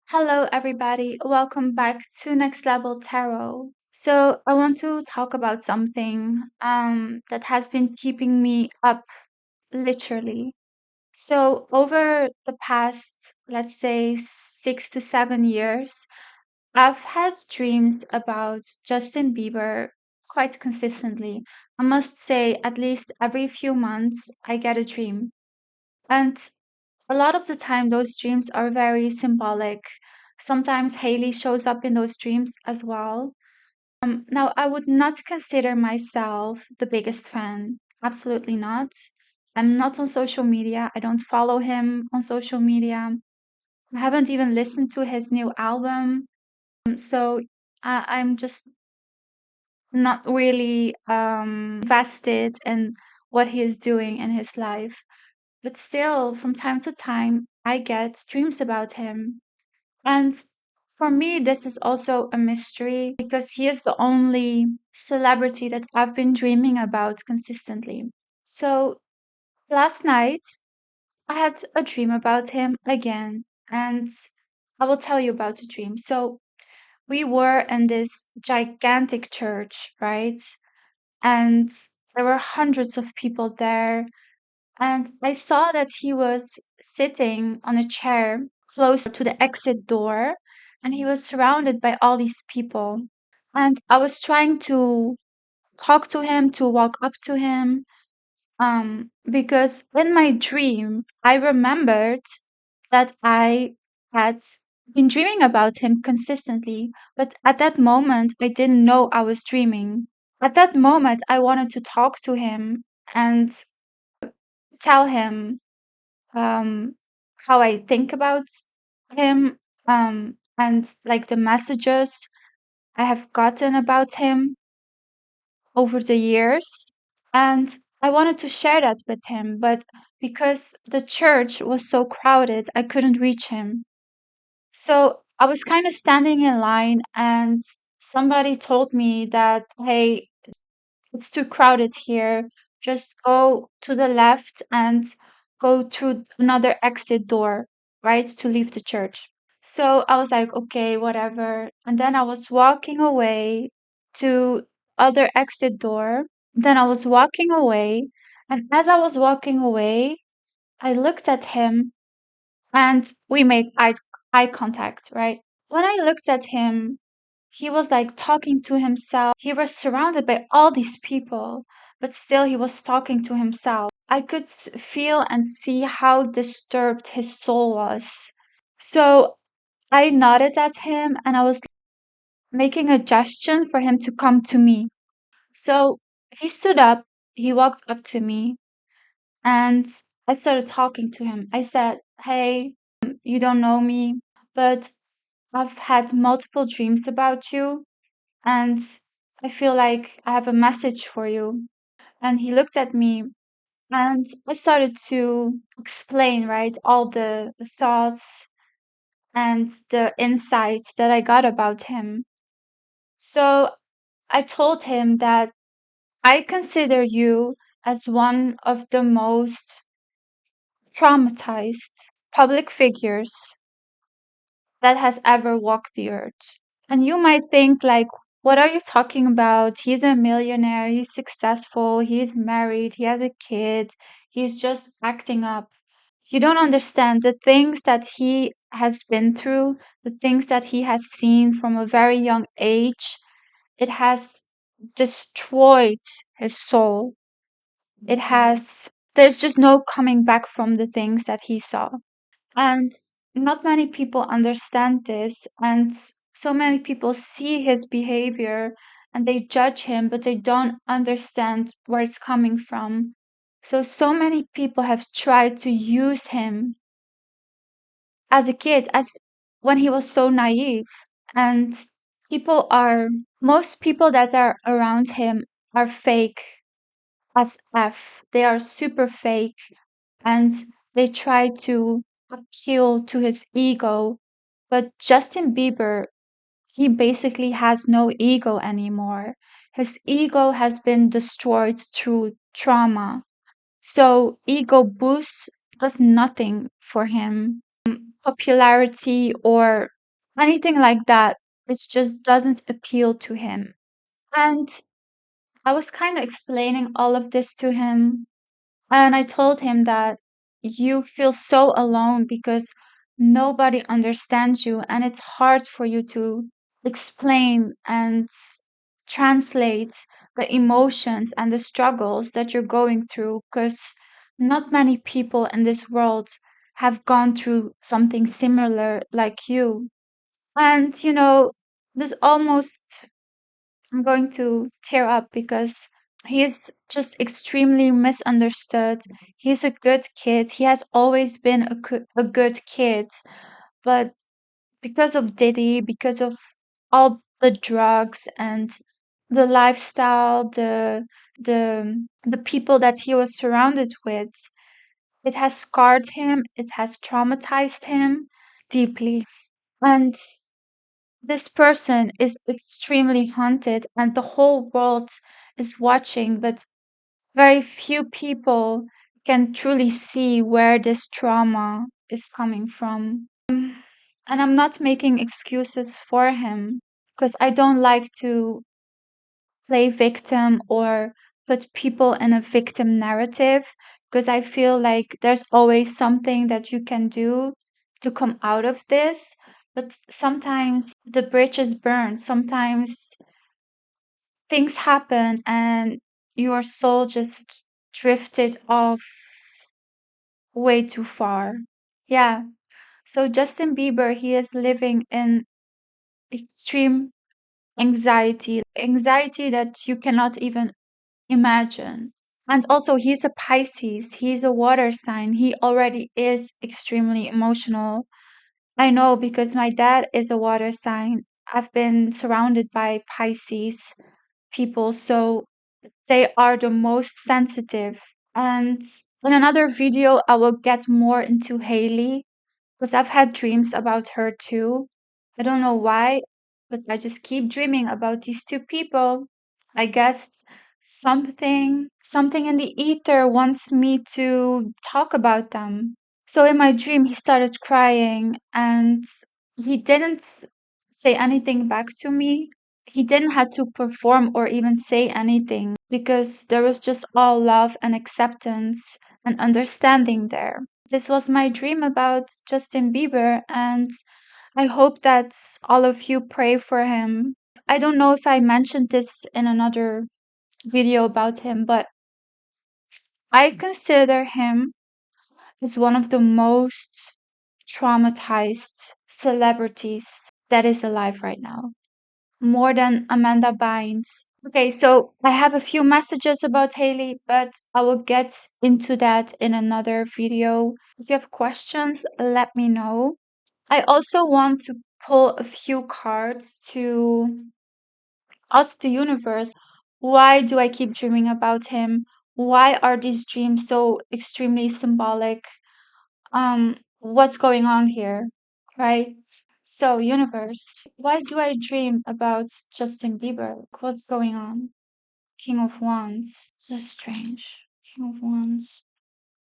Hello, everybody. Welcome back to Next Level Tarot. So, I want to talk about something that has been keeping me up literally. So, over the past, let's say, 6 to 7 years, I've had dreams about Justin Bieber quite consistently. I must say, at least every few months, I get a dream. And a lot of the time, those dreams are very symbolic. Sometimes Haley shows up in those dreams as well. Now, I would not consider myself the biggest fan. Absolutely not. I'm not on social media. I don't follow him on social media. I haven't even listened to his new album. So I'm just not really invested in what he is doing in his life. But still, from time to time, I get dreams about him. And for me, this is also a mystery because he is the only celebrity that I've been dreaming about consistently. So last night, I had a dream about him again, and I will tell you about the dream. So we were in this gigantic church, right? And there were hundreds of people there. And I saw that he was sitting on a chair close to the exit door, and he was surrounded by all these people. And I was trying to talk to him, to walk up to him, because in my dream, I remembered that I had been dreaming about him consistently, but at that moment, I didn't know I was dreaming. At that moment, I wanted to talk to him and tell him um, how I think about him, and like the messages I have gotten about him over the years. And I wanted to share that with him, but because the church was so crowded, I couldn't reach him. So I was kind of standing in line, and somebody told me that, hey, it's too crowded here. Just go to the left and go through another exit door, right, to leave the church. So I was like, okay, whatever. And then I was walking away to other exit door. Then I was walking away, and as I was walking away, I looked at him and we made eye contact, right? When I looked at him, he was like talking to himself. He was surrounded by all these people, but still he was talking to himself. I could feel and see how disturbed his soul was. So I nodded at him and I was making a gesture for him to come to me. So he stood up, he walked up to me, and I started talking to him. I said, hey, you don't know me, but I've had multiple dreams about you. And I feel like I have a message for you. And he looked at me and I started to explain, right, all the thoughts and the insights that I got about him. So I told him that I consider you as one of the most traumatized public figures that has ever walked the earth. And you might think, like, what are you talking about? He's a millionaire, he's successful, he's married, he has a kid, he's just acting up. You don't understand the things that he has been through, the things that he has seen from a very young age. It has destroyed his soul. There's just no coming back from the things that he saw. And not many people understand this, and so many people see his behavior and they judge him, but they don't understand where it's coming from. So many people have tried to use him as a kid, as when he was so naive. And most people that are around him are fake as F. They are super fake and they try to appeal to his ego. But Justin Bieber, he basically has no ego anymore. His ego has been destroyed through trauma. So ego boosts does nothing for him. Popularity or anything like that, it just doesn't appeal to him. And I was kind of explaining all of this to him, and I told him that you feel so alone because nobody understands you, and it's hard for you to explain and translate the emotions and the struggles that you're going through because not many people in this world have gone through something similar like you. And, this almost, I'm going to tear up because he is just extremely misunderstood. He's a good kid. He has always been a good kid. But because of Diddy, because of all the drugs and the lifestyle, the people that he was surrounded with, it has scarred him, it has traumatized him deeply. And this person is extremely haunted, and the whole world is watching, but very few people can truly see where this trauma is coming from. And I'm not making excuses for him because I don't like to play victim or put people in a victim narrative because I feel like there's always something that you can do to come out of this. But sometimes the bridge is burned. Sometimes things happen and your soul just drifted off way too far. Yeah. So Justin Bieber, he is living in extreme anxiety, anxiety that you cannot even imagine. And also, he's a Pisces, he's a water sign. He already is extremely emotional. I know because my dad is a water sign. I've been surrounded by Pisces people, so they are the most sensitive. And in another video, I will get more into Haley because I've had dreams about her too. I don't know why, but I just keep dreaming about these two people. I guess something in the ether wants me to talk about them. So in my dream, he started crying and he didn't say anything back to me. He didn't have to perform or even say anything because there was just all love and acceptance and understanding there. This was my dream about Justin Bieber, and I hope that all of you pray for him. I don't know if I mentioned this in another video about him, but I consider him as one of the most traumatized celebrities that is alive right now, more than Amanda Bynes. Okay, so I have a few messages about Haley, but I will get into that in another video. If you have questions, let me know. I also want to pull a few cards to ask the universe, why do I keep dreaming about him? Why are these dreams so extremely symbolic? What's going on here? Right? So, universe, why do I dream about Justin Bieber? What's going on? King of Wands. So strange. King of Wands.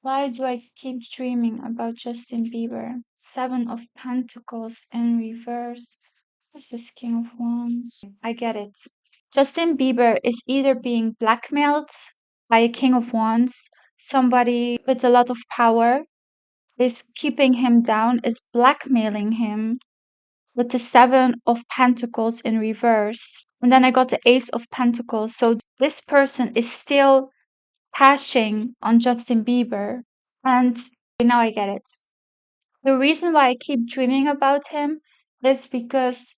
Why do I keep dreaming about Justin Bieber? Seven of Pentacles in reverse. This is King of Wands. I get it. Justin Bieber is either being blackmailed by a King of Wands, somebody with a lot of power is keeping him down, is blackmailing him with the Seven of Pentacles in reverse. And then I got the Ace of Pentacles. So this person is still pashing on Justin Bieber. And now I get it. The reason why I keep dreaming about him is because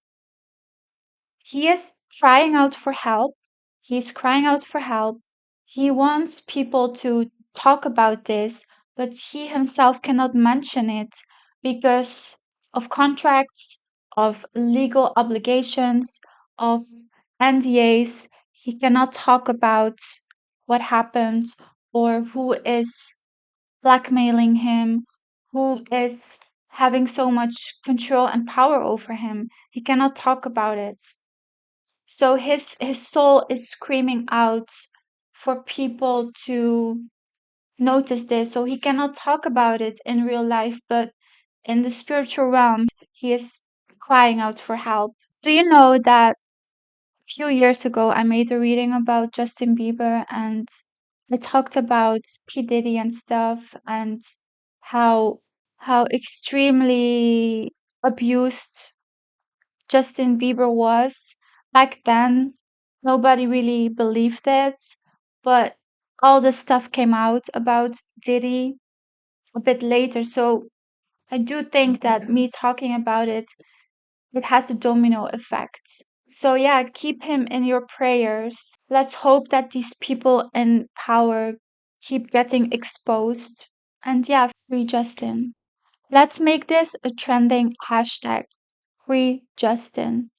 he is crying out for help. He's crying out for help. He wants people to talk about this, but he himself cannot mention it because of contracts, of legal obligations, of NDAs. He cannot talk about what happened or who is blackmailing him, who is having so much control and power over him. He cannot talk about it. So his soul is screaming out for people to notice this. So he cannot talk about it in real life, but in the spiritual realm, he is crying out for help. Do you know that a few years ago I made a reading about Justin Bieber and I talked about P. Diddy and stuff and how how extremely abused Justin Bieber was. Back then, nobody really believed it, but all the stuff came out about Diddy a bit later. So I do think that me talking about it, it has a domino effect. So yeah, keep him in your prayers. Let's hope that these people in power keep getting exposed. And yeah, free Justin. Let's make this a trending hashtag. Free Justin.